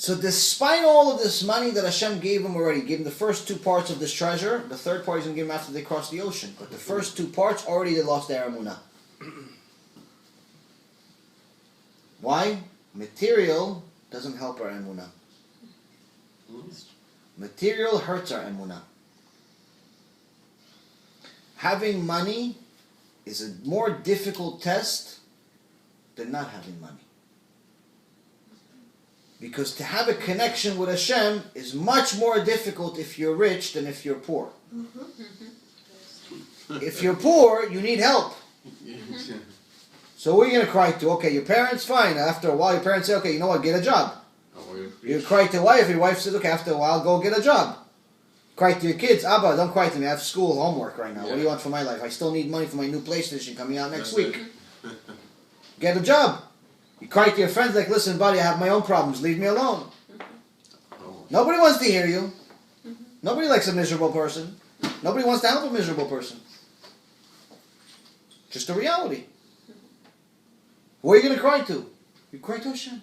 So despite all of this money that Hashem gave him already, gave him the first two parts of this treasure, the third part he's going to give him after they cross the ocean. But the first two parts already they lost their Emunah. Why? Material doesn't help our Emunah. Material hurts our Emunah. Having money is a more difficult test than not having money. Because to have a connection with Hashem is much more difficult if you're rich than if you're poor. If you're poor, you need help. So who are you going to cry to? Okay, your parents, fine. After a while, your parents say, okay, you know what, get a job. You cry to your wife, your wife says, okay, after a while, go get a job. Cry to your kids, Abba, don't cry to me, I have school homework right now. What do you want for my life? I still need money for my new PlayStation coming out next week. Get a job. You cry to your friends like, listen, buddy, I have my own problems. Leave me alone. Nobody wants to hear you. Nobody likes a miserable person. Nobody wants to help a miserable person. Just a reality. Who are you going to cry to? You cry to Hashem.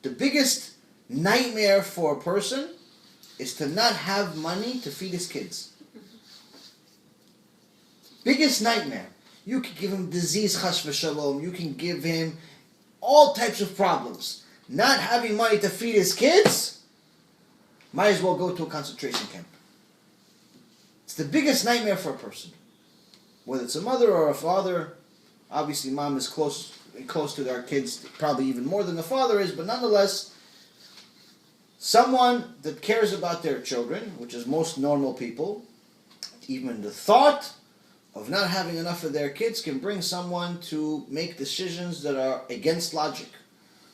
The biggest nightmare for a person is to not have money to feed his kids. Biggest nightmare. You can give him disease, chas v'shalom. You can give him all types of problems. Not having money to feed his kids, might as well go to a concentration camp. It's the biggest nightmare for a person. Whether it's a mother or a father, obviously mom is close to their kids, probably even more than the father is, but nonetheless, someone that cares about their children, which is most normal people, even the thought of not having enough of their kids can bring someone to make decisions that are against logic.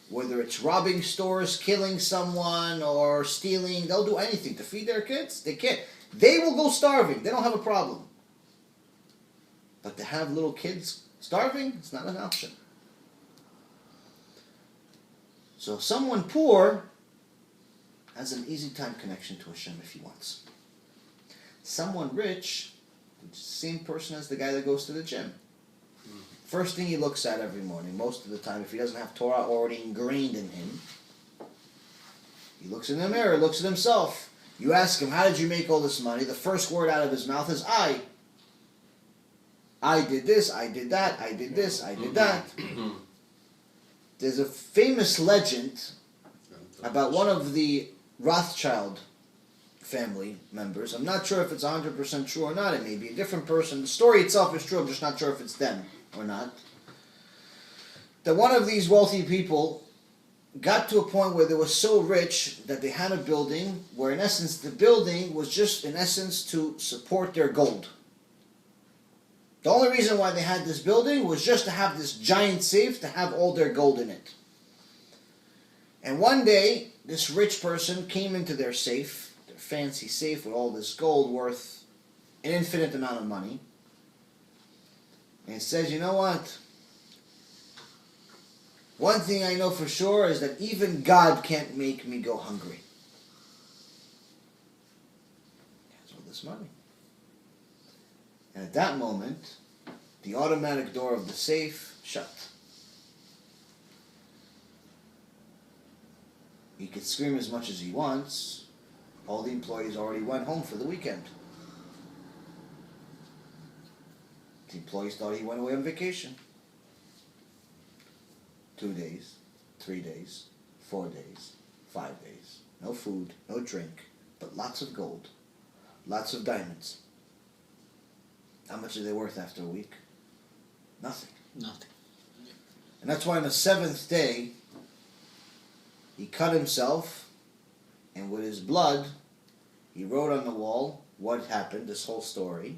Whether it's robbing stores, killing someone, or stealing, they'll do anything to feed their kids. They can't. They will go starving. They don't have a problem. But to have little kids starving, it's not an option. So someone poor has an easy time connection to Hashem if he wants. Someone rich, the same person as the guy that goes to the gym. First thing he looks at every morning, most of the time, if he doesn't have Torah already ingrained in him, he looks in the mirror, looks at himself. You ask him, how did you make all this money? The first word out of his mouth is I. I did this, I did that, I did this, I did that. There's a famous legend about one of the Rothschild family members. I'm not sure if it's 100% true or not. It may be a different person. The story itself is true. I'm just not sure if it's them or not. That one of these wealthy people got to a point where they were so rich that they had a building where, in essence, the building was just, in essence, to support their gold. The only reason why they had this building was just to have this giant safe to have all their gold in it. And one day, this rich person came into their safe, their fancy safe with all this gold worth an infinite amount of money, and says, you know what? One thing I know for sure is that even God can't make me go hungry. He has all this money. And at that moment, the automatic door of the safe shut. He could scream as much as he wants. All the employees already went home for the weekend. The employees thought he went away on vacation. 2 days, 3 days, 4 days, 5 days. No food, no drink, but lots of gold, lots of diamonds. How much are they worth after a week? Nothing. Nothing. And that's why on the seventh day, he cut himself, and with his blood, he wrote on the wall what happened, this whole story.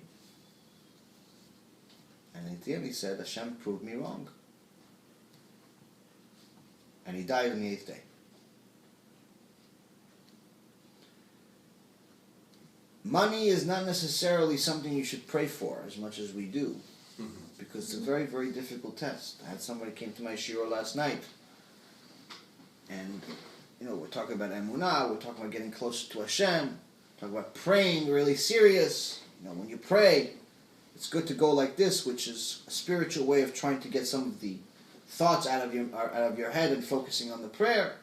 And at the end he said, Hashem proved me wrong. And he died on the 8th day. Money is not necessarily something you should pray for as much as we do. Because it's a very, very difficult test. I had somebody came to my shiur last night. And, we're talking about Emunah, we're talking about getting closer to Hashem, talking about praying really serious. When you pray, it's good to go like this, which is a spiritual way of trying to get some of the thoughts out of your head and focusing on the prayer.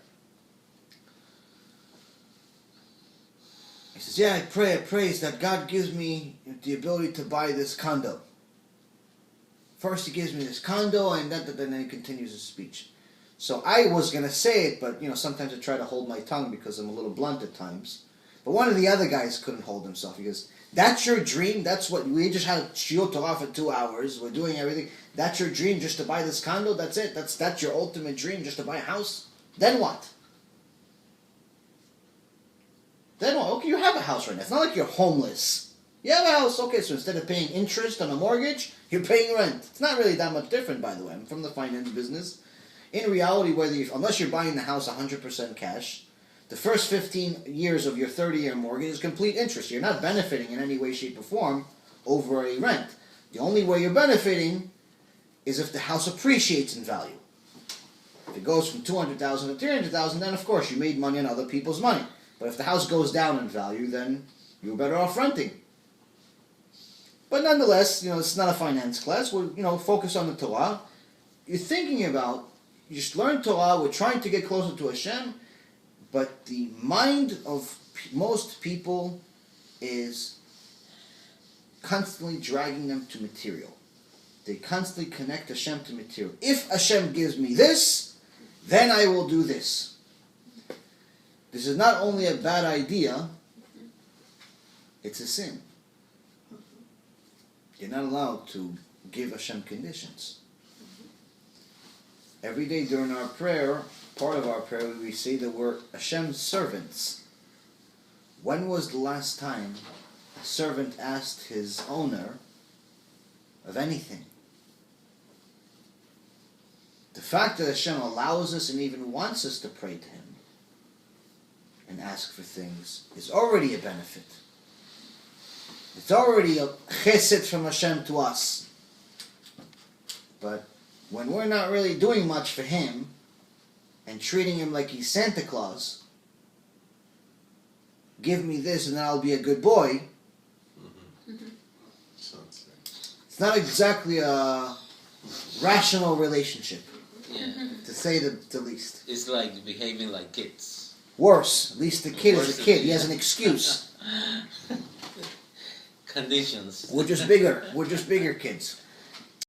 He says, yeah, I praise that God gives me the ability to buy this condo. First he gives me this condo, and then he continues his speech. So I was going to say it, but sometimes I try to hold my tongue because I'm a little blunt at times. But one of the other guys couldn't hold himself. He goes, that's your dream? That's what, we just had a shiur Torah for 2 hours. We're doing everything. That's your dream, just to buy this condo? That's it? That's your ultimate dream, just to buy a house? Then what? Then what? Okay, you have a house right now. It's not like you're homeless. You have a house. Okay, so instead of paying interest on a mortgage, you're paying rent. It's not really that much different, by the way. I'm from the finance business. In reality, unless you're buying the house 100% cash, the first 15 years of your 30-year mortgage is complete interest. You're not benefiting in any way, shape, or form over a rent. The only way you're benefiting is if the house appreciates in value. If it goes from $200,000 to $300,000, then of course you made money on other people's money. But if the house goes down in value, then you're better off renting. But nonetheless, it's not a finance class. We're, focus on the Torah. You're thinking about, you just learn Torah, we're trying to get closer to HaShem, but the mind of most people is constantly dragging them to material. They constantly connect Hashem to material. If Hashem gives me this, then I will do this. This is not only a bad idea, it's a sin. You're not allowed to give Hashem conditions. Every day during our prayer, part of our prayer, we say that we're Hashem's servants. When was the last time a servant asked his owner of anything? The fact that Hashem allows us and even wants us to pray to Him and ask for things is already a benefit. It's already a chesed from Hashem to us. But when we're not really doing much for Him and treating Him like He's Santa Claus, give me this and then I'll be a good boy, it's not exactly a rational relationship, to say the least. It's like behaving like kids. Worse. At least the kid is a kid. He has an excuse. Conditions. We're just bigger. We're just bigger kids.